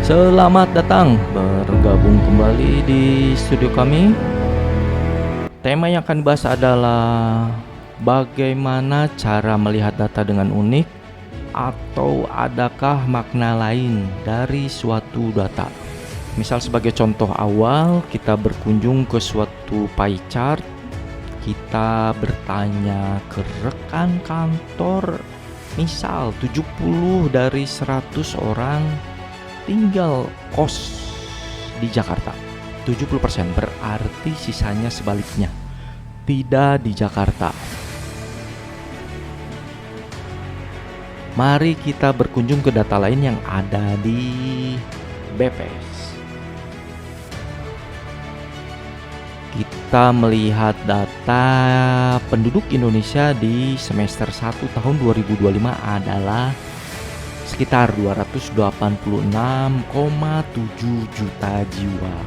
Selamat datang bergabung kembali di studio kami. Tema yang akan dibahas adalah bagaimana cara melihat data dengan unik, atau adakah makna lain dari suatu data. Misal sebagai contoh awal, kita berkunjung ke suatu pie chart. Kita bertanya ke rekan kantor, misal 70 dari 100 orang tinggal kos di Jakarta. 70% berarti sisanya sebaliknya tidak di Jakarta. Mari kita berkunjung ke data lain yang ada di BPS. Kita melihat data penduduk Indonesia di semester 1 tahun 2025 adalah sekitar 286,7 juta jiwa.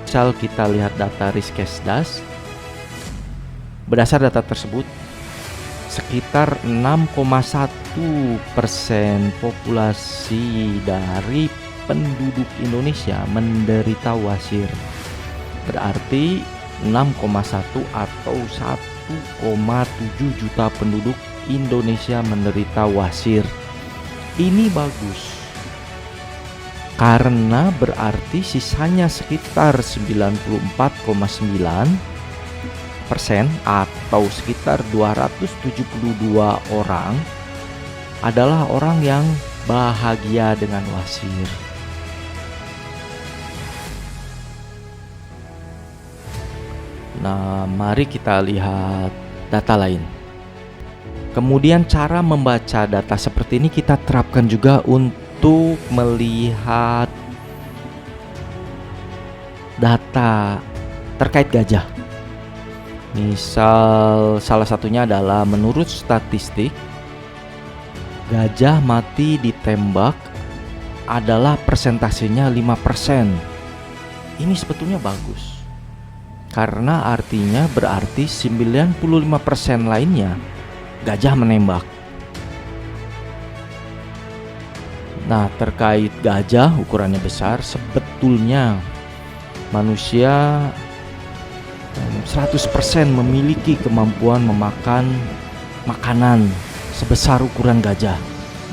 Misal kita lihat data Riskesdas, berdasar data tersebut sekitar 6,1% populasi dari penduduk Indonesia menderita wasir. Berarti 6,1 atau 1,7 juta penduduk Indonesia menderita wasir. Ini bagus karena berarti sisanya sekitar 94,9% atau sekitar 272 orang adalah orang yang bahagia dengan wasir. Nah, mari kita lihat data lain. Kemudian cara membaca data seperti ini kita terapkan juga untuk melihat data terkait gajah. Misal salah satunya adalah menurut statistik, gajah mati ditembak adalah persentasenya 5%. Ini sebetulnya bagus, karena artinya berarti 95% lainnya gajah menembak. Nah, terkait gajah ukurannya besar, sebetulnya manusia 100% memiliki kemampuan memakan makanan sebesar ukuran gajah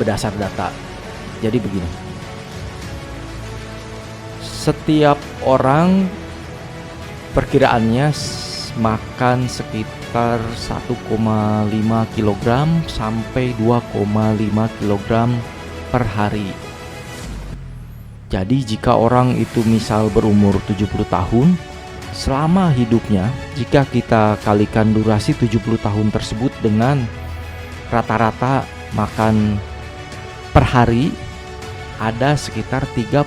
berdasar data. Jadi begini, setiap orang perkiraannya makan sekitar 1,5 kg sampai 2,5 kg per hari. Jadi jika orang itu misal berumur 70 tahun, selama hidupnya, jika kita kalikan durasi 70 tahun tersebut dengan rata-rata makan per hari, ada sekitar 35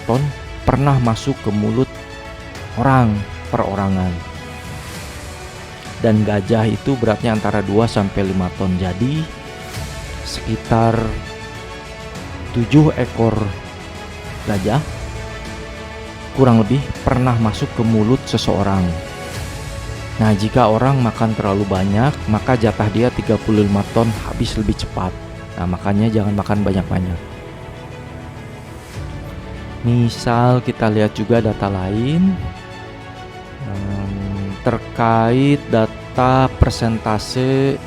ton pernah masuk ke mulut orang perorangan. Dan gajah itu beratnya antara 2-5 ton. Jadi sekitar 7 ekor gajah kurang lebih pernah masuk ke mulut seseorang. Nah, jika orang makan terlalu banyak, maka jatah dia 35 ton habis lebih cepat. Nah, makanya jangan makan banyak-banyak. Misal kita lihat juga data lain terkait data persentase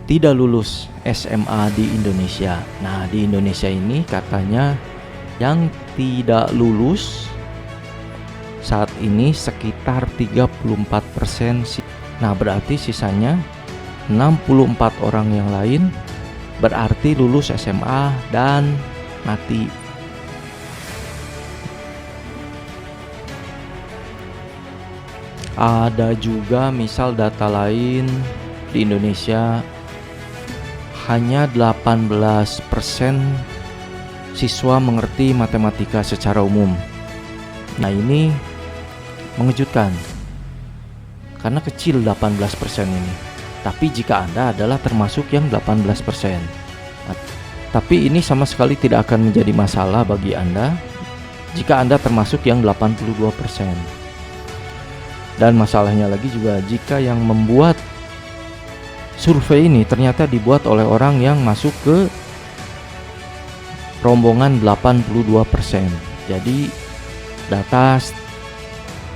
tidak lulus SMA di Indonesia. Nah, di Indonesia ini katanya yang tidak lulus saat ini sekitar 34%. Nah, berarti sisanya 64 orang yang lain berarti lulus SMA dan mati. Ada juga misal data lain di Indonesia hanya 18% siswa mengerti matematika secara umum. Nah, ini mengejutkan karena kecil 18% ini. Tapi jika Anda adalah termasuk yang 18%, tapi ini sama sekali tidak akan menjadi masalah bagi Anda jika Anda termasuk yang 82%. Dan masalahnya lagi juga jika yang membuat survei ini ternyata dibuat oleh orang yang masuk ke rombongan 82%. Jadi data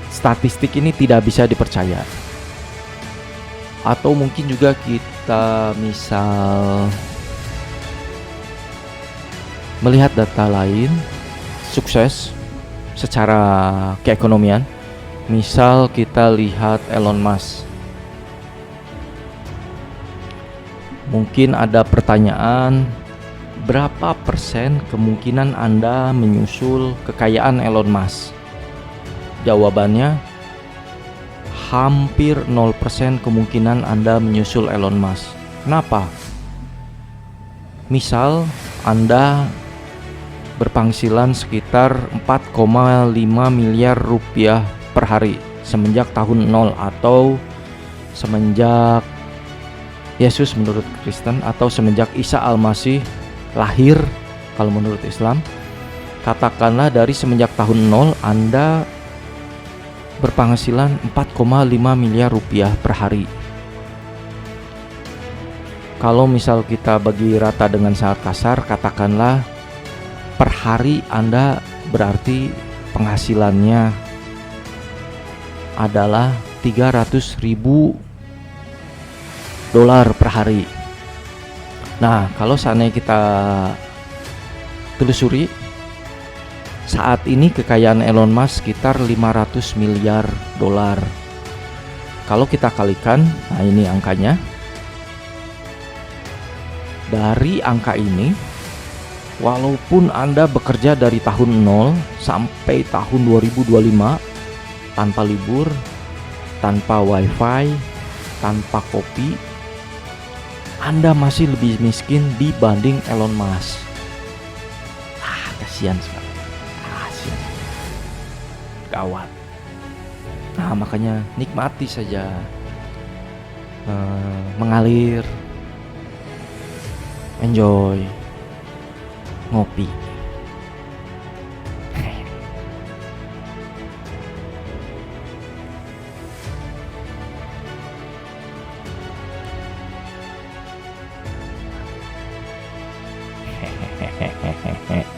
statistik ini tidak bisa dipercaya. Atau mungkin juga kita misal melihat data lain sukses secara keekonomian. Misal kita lihat Elon Musk. Mungkin ada pertanyaan, berapa persen kemungkinan Anda menyusul kekayaan Elon Musk? Jawabannya, hampir 0% kemungkinan Anda menyusul Elon Musk. Kenapa? Misal Anda berpenghasilan sekitar 4,5 miliar rupiah per hari semenjak tahun 0 atau semenjak Yesus menurut Kristen atau semenjak Isa Al-Masih lahir kalau menurut Islam. Katakanlah dari semenjak tahun 0 Anda berpenghasilan 4,5 miliar rupiah per hari. Kalau misal kita bagi rata dengan sangat kasar, katakanlah per hari Anda berarti penghasilannya adalah 300.000 dolar per hari. Nah, kalau seandainya kita telusuri, saat ini kekayaan Elon Musk sekitar 500 miliar dolar. Kalau kita kalikan, nah ini angkanya. Dari angka ini, walaupun Anda bekerja dari tahun 0 sampai tahun 2025 tanpa libur, tanpa wifi, tanpa kopi, Anda masih lebih miskin dibanding Elon Musk. Kasihan sekali. Kasihan. Gawat. Nah, makanya nikmati saja. Mengalir. Enjoy. Ngopi. Hehehe